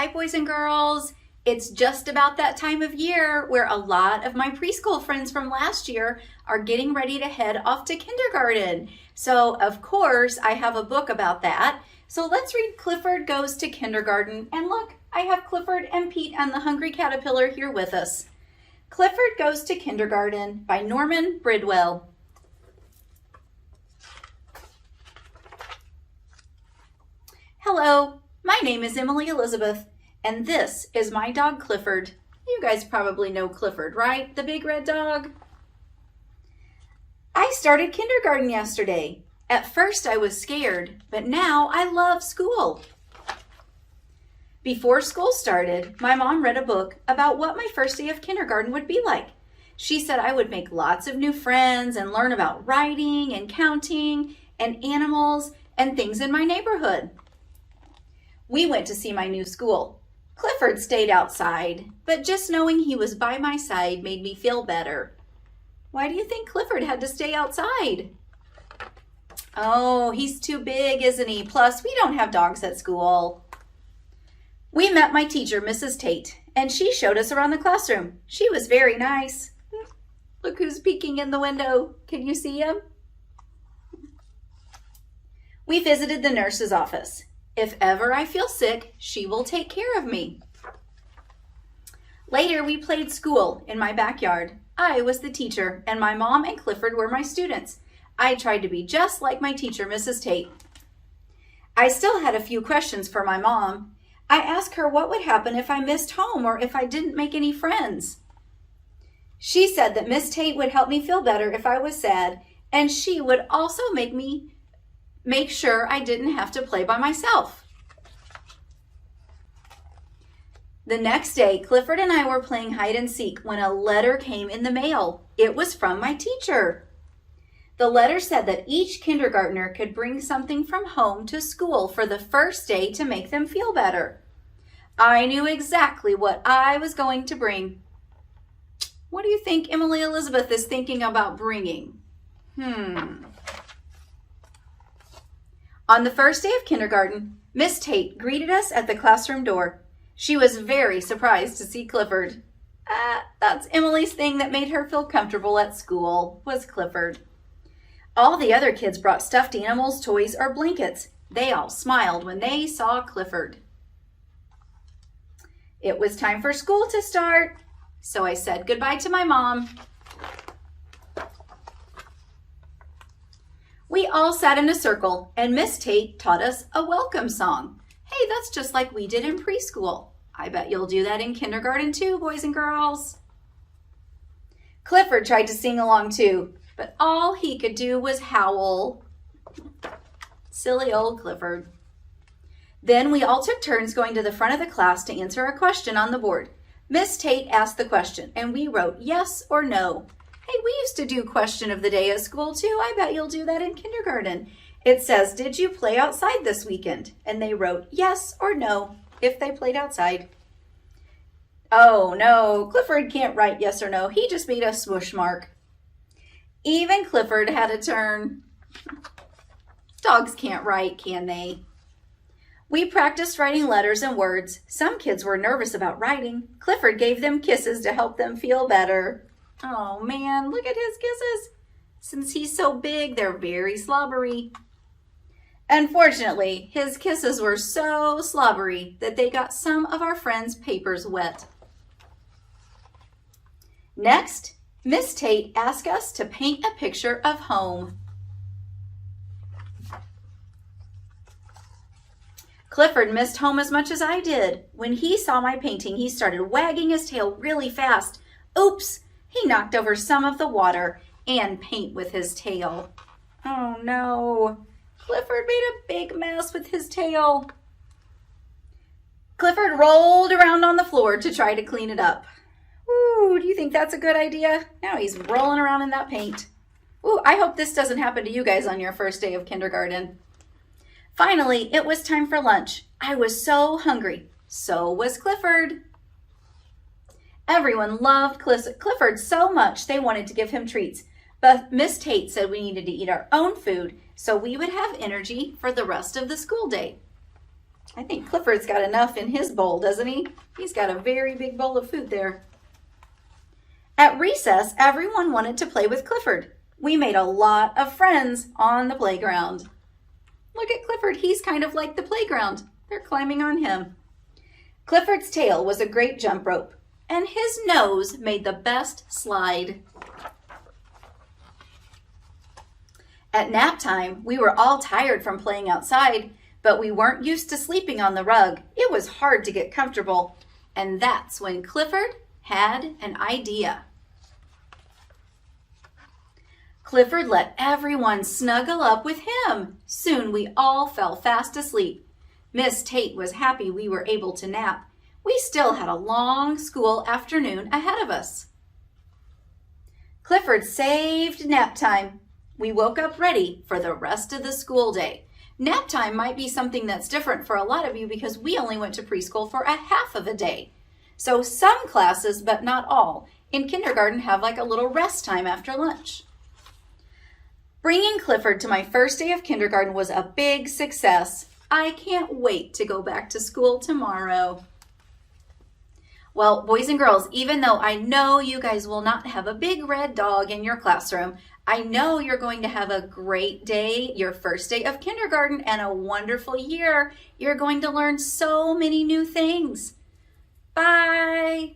Hi, boys and girls. It's just about that time of year where a lot of my preschool friends from last year are getting ready to head off to kindergarten. So, of course, I have a book about that. So let's read Clifford Goes to Kindergarten. And look, I have Clifford and Pete and the Hungry Caterpillar here with us. Clifford Goes to Kindergarten by Norman Birdwell. Hello, my name is Emily Elizabeth, and this is my dog Clifford. You guys probably know Clifford, right? The big red dog. I started kindergarten yesterday. At first I was scared, but now I love school. Before school started, my mom read a book about what my first day of kindergarten would be like. She said I would make lots of new friends and learn about writing and counting and animals and things in my neighborhood. We went to see my new school. Clifford stayed outside, but just knowing he was by my side made me feel better. Why do you think Clifford had to stay outside? Oh, he's too big, isn't he? Plus, we don't have dogs at school. We met my teacher, Mrs. Tate, and she showed us around the classroom. She was very nice. Look who's peeking in the window. Can you see him? We visited the nurse's office. If ever I feel sick, she will take care of me. Later, we played school in my backyard. I was the teacher, and my mom and Clifford were my students. I tried to be just like my teacher, Mrs. Tate. I still had a few questions for my mom. I asked her what would happen if I missed home or if I didn't make any friends. She said that Miss Tate would help me feel better if I was sad, and she would also make sure I didn't have to play by myself. The next day, Clifford and I were playing hide and seek when a letter came in the mail. It was from my teacher. The letter said that each kindergartner could bring something from home to school for the first day to make them feel better. I knew exactly what I was going to bring. What do you think Emily Elizabeth is thinking about bringing? On the first day of kindergarten, Miss Tate greeted us at the classroom door. She was very surprised to see Clifford. That's Emily's thing that made her feel comfortable at school, was Clifford. All the other kids brought stuffed animals, toys, or blankets. They all smiled when they saw Clifford. It was time for school to start, so I said goodbye to my mom. We all sat in a circle, and Miss Tate taught us a welcome song. Hey, that's just like we did in preschool. I bet you'll do that in kindergarten too, boys and girls. Clifford tried to sing along too, but all he could do was howl. Silly old Clifford. Then we all took turns going to the front of the class to answer a question on the board. Miss Tate asked the question, and we wrote yes or no. Hey, we used to do question of the day at school too. I bet you'll do that in kindergarten. It says, did you play outside this weekend? And they wrote yes or no if they played outside. Oh no, Clifford can't write yes or no. He just made a swoosh mark. Even Clifford had a turn. Dogs can't write, can they? We practiced writing letters and words. Some kids were nervous about writing. Clifford gave them kisses to help them feel better. Oh man, look at his kisses. Since he's so big, they're very slobbery. Unfortunately, his kisses were so slobbery that they got some of our friends' papers wet. Next, Miss Tate asked us to paint a picture of home. Clifford missed home as much as I did. When he saw my painting, he started wagging his tail really fast. Oops! He knocked over some of the water and paint with his tail. Oh no! Clifford made a big mess with his tail. Clifford rolled around on the floor to try to clean it up. Ooh, do you think that's a good idea? Now he's rolling around in that paint. Ooh, I hope this doesn't happen to you guys on your first day of kindergarten. Finally, it was time for lunch. I was so hungry. So was Clifford. Everyone loved Clifford so much they wanted to give him treats. But Miss Tate said we needed to eat our own food so we would have energy for the rest of the school day. I think Clifford's got enough in his bowl, doesn't he? He's got a very big bowl of food there. At recess, everyone wanted to play with Clifford. We made a lot of friends on the playground. Look at Clifford. He's kind of like the playground. They're climbing on him. Clifford's tail was a great jump rope, and his nose made the best slide. At nap time, we were all tired from playing outside, but we weren't used to sleeping on the rug. It was hard to get comfortable, and that's when Clifford had an idea. Clifford let everyone snuggle up with him. Soon we all fell fast asleep. Miss Tate was happy we were able to nap. We still had a long school afternoon ahead of us. Clifford saved nap time. We woke up ready for the rest of the school day. Nap time might be something that's different for a lot of you because we only went to preschool for a half of a day. So some classes, but not all, in kindergarten have like a little rest time after lunch. Bringing Clifford to my first day of kindergarten was a big success. I can't wait to go back to school tomorrow. Well, boys and girls, even though I know you guys will not have a big red dog in your classroom, I know you're going to have a great day, your first day of kindergarten, and a wonderful year. You're going to learn so many new things. Bye.